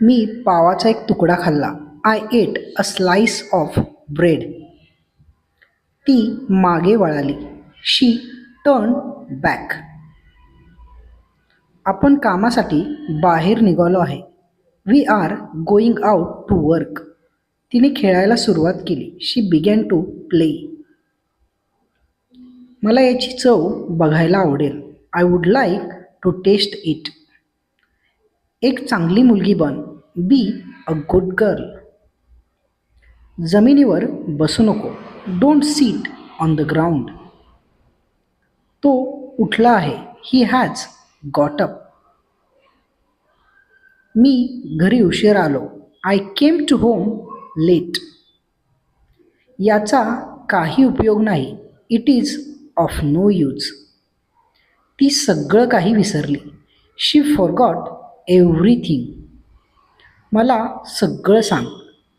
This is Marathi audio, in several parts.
मी पावाचा एक तुकडा खाल्ला. I at a slice of bread. ती मागे वळाली. शी टर्न बॅक. आपण कामासाठी बाहेर निघालो आहे. We are going out to work. तिने खेळायला सुरुवात केली. She began to play. मला याची चव बघायला आवडेल. I would like to taste it. एक चांगली मुलगी बन. Be a good girl. जमिनीवर बसू नको. Don't sit on the ground. तो उठला आहे. He has got up. मी घरी उशीर आलो. I came to home late. याचा काही उपयोग नाही. It is of no use. ती सगळं काही विसरली. She forgot everything. मला सगळं सांग.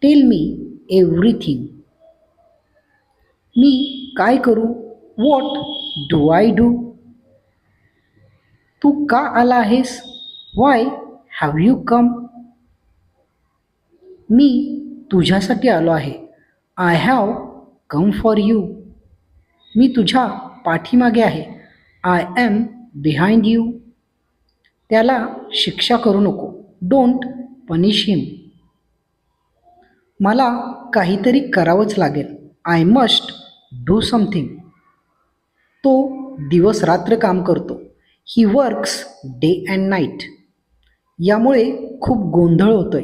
Tell me everything. मी काय करू? What do I do? तू का आला आहेस? व्हाय हॅव यू कम? मी तुझ्यासाठी आलो आहे. I have come for you. मी तुझ्या पाठीमागे आहे. I am behind you. त्याला शिक्षा करू नको. Don't punish him. मला काहीतरी करावंच लागेल. I must do something. तो दिवस रात्र काम करतो. He works day and night. यामुळे खूप गोंधळ होतोय.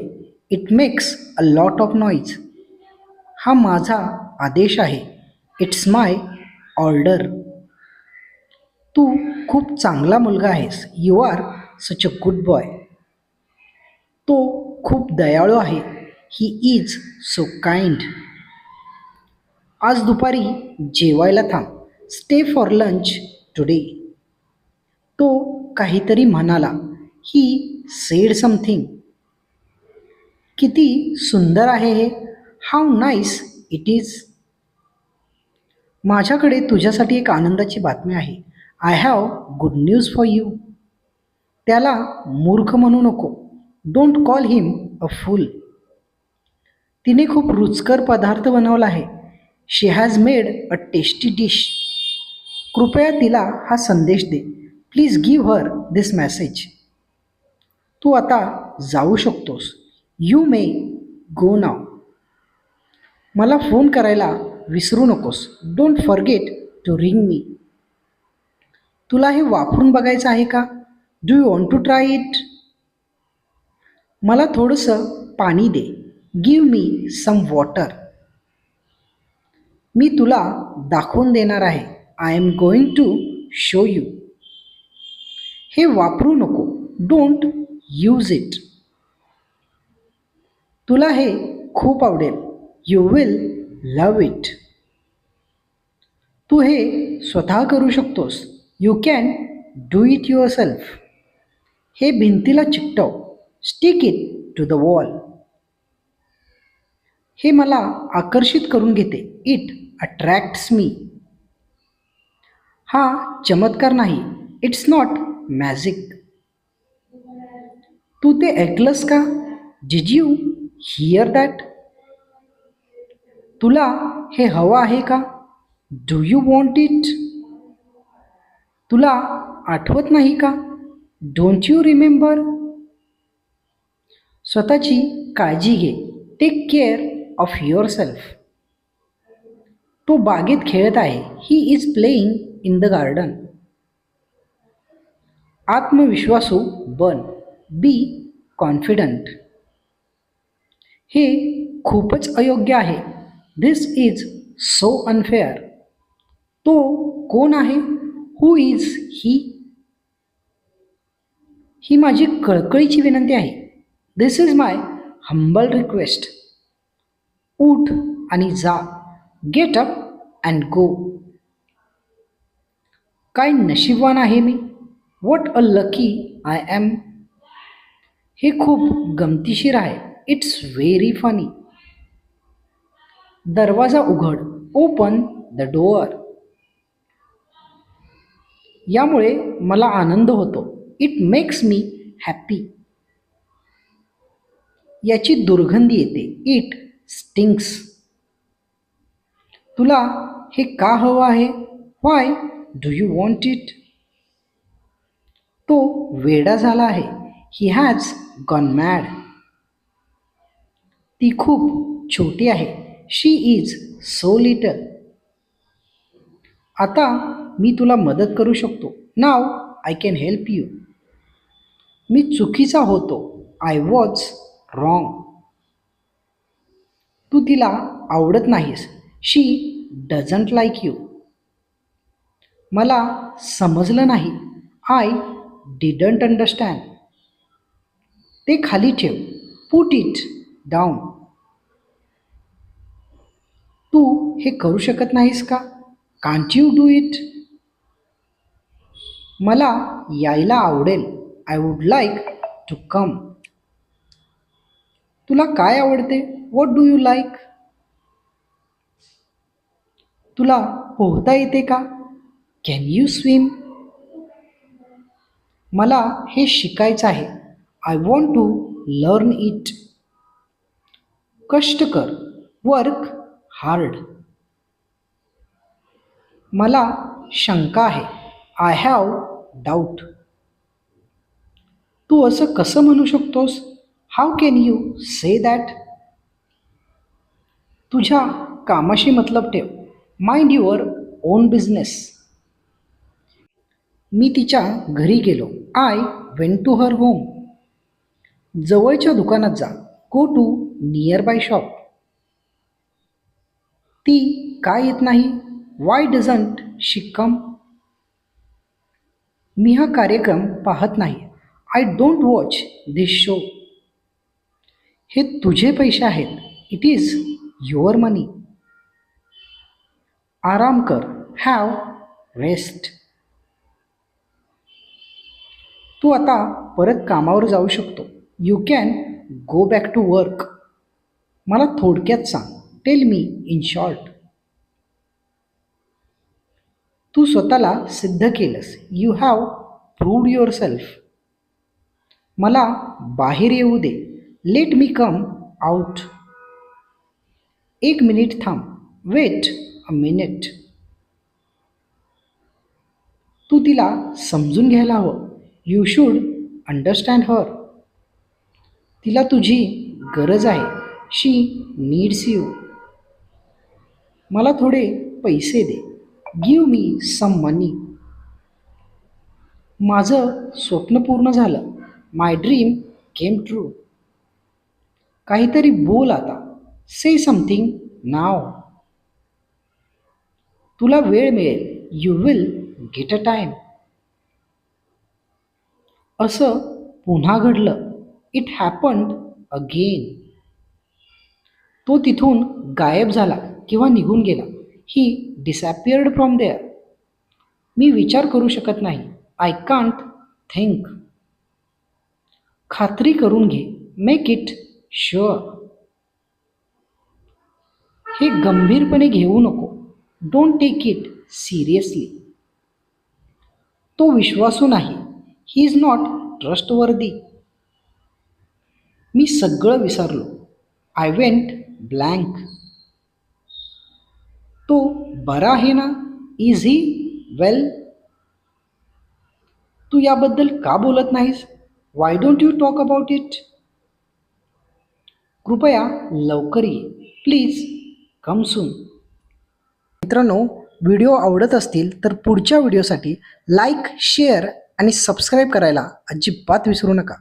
It makes a lot of noise. हा माझा आदेश आहे. It's my order. तू खूप चांगला मुलगा आहेस. You R such a good boy. तो खूप दयाळू आहे. He is so kind. आज दुपारी जेवायला थांब. Stay for lunch today. तो काहीतरी म्हणाला. He said something. किती सुंदर आहे हे. How nice it is. माझ्याकडे तुझ्यासाठी एक आनंदाची बातमी आहे. I have good news for you. त्याला मूर्ख म्हणू नको. डोंट कॉल हिम अ फूल. तिने खूप रुचकर पदार्थ बनवला आहे. शी has made a tasty dish. कृपया तिला हा संदेश दे. Please give her this message. तू आता जाऊ शकतोस. You may go now. मला फोन करायला विसरू नकोस. Don't forget to ring me. तुला हे वापरून बघायचं आहे का? Do you want to try it? मला थोडंसं पाणी दे. Give me some water. मी तुला दाखवून देणार आहे. I am going to show you. हे वापरू नको. Don't use it. तुला हे खूप आवडेल. You will love it. तू हे स्वतः करू शकतोस. You can do it yourself. हे भिंतीला चिकटव. Stick it to the wall. हे मला आकर्षित करून घेते. It attracts me. हा चमत्कार नाही. It's not magic. तू ते ऐकलंस का? Did you hear that? तुला हे हवं आहे का? Do you want it? तुला आठवत नाही का? Don't you remember? स्वतःची काळजी घे. Take care of yourself. तो बागेत खेळत आहे. He is playing in the garden. आत्मविश्वासू बन. Be confident. हे खूपच अयोग्य आहे. This is so unfair. तो कोण आहे? Who is he? ही माझी कळकळीची विनंती आहे. This is my humble request. उठ आणि जा. Get up and go. काय नशीबवान आहे मी. What a lucky I am. हे खूप गमतीशीर आहे. It's very funny. दरवाजा उघड. Open the door. यामुळे मला आनंद होतो. It makes me happy. याची दुर्गंधी येते. It stinks. तुला हे का हवं आहे? Why do you want it? तो वेडा झाला आहे. He has gone mad. ती खूप छोटी आहे. She is so little. आता मी तुला मदत करू शकतो. Now I can help you. मी चुकीचा होतो. I was wrong. तू तिला आवडत नाहीस. She doesn't like you. मला समजलं नाही. I didn't understand. ते खाली ठेव. Put it down. तू हे करू शकत नाहीस का? Can't you do it? मला यायला आवडेल. I would like to come. तुला काय आवडते? What do you like? तुला पोहता येते का? Can you swim? मला हे शिकायचं आहे. I want to learn it. कष्ट कर. Work hard. मला शंका आहे. I have doubt. तू असं कसं म्हणू शकतोस? How can you say that? तुझ्या कामाशी मतलब ठेव. Mind your own business. मी तिच्या घरी गेलो. I went to her home. जवळच्या दुकानात जा. Go to nearby shop. ती का येत नाही? Y doesn't she come? मी हा कार्यक्रम पाहत नाही. I don't watch this show. हे तुझे पैसे आहेत. इट इज युअर मनी. आराम कर. Have rest. तू आता परत कामावर जाऊ शकतो. You can go back to work. मला थोडक्यात सांग. Tell me in short. तू स्वतःला सिद्ध केलंस. You have proved yourself. मला बाहेर येऊ दे. Let me come out. एक मिनिट थांब. Wait a minute. तू तिला समजून घ्यायला हवं. You should understand her. तिला तुझी गरज आहे. She needs you. मला थोडे पैसे दे. Give me some money. माझं स्वप्न पूर्ण झालं. माय ड्रीम केम ट्रू. काहीतरी बोल आता. से समथिंग नाव. तुला वेळ मिळेल. You will get a time. असं पुन्हा घडलं. It happened again. तो तिथून गायब झाला किंवा निघून गेला. ही डिसॅपियर्ड फ्रॉम देअर. मी विचार करू शकत नाही. I can't think. खात्री करून घे. Make it sure. हे गंभीरपणे घेऊ नको. Don't take it seriously. तो विश्वासू नाही. He is not trustworthy. मी सगळं विसरलो. I went blank. तो बरा आहे ना? इज ही वेल? तू याबद्दल का बोलत नाहीस? Why don't you talk about it? कृपया लवकर ये. प्लीज कम सून. मित्रांनो, व्हिडिओ आवडत असतील तर पुढच्या व्हिडिओसाठी लाईक, शेअर आणि सबस्क्राईब करायला अजिबात विसरू नका.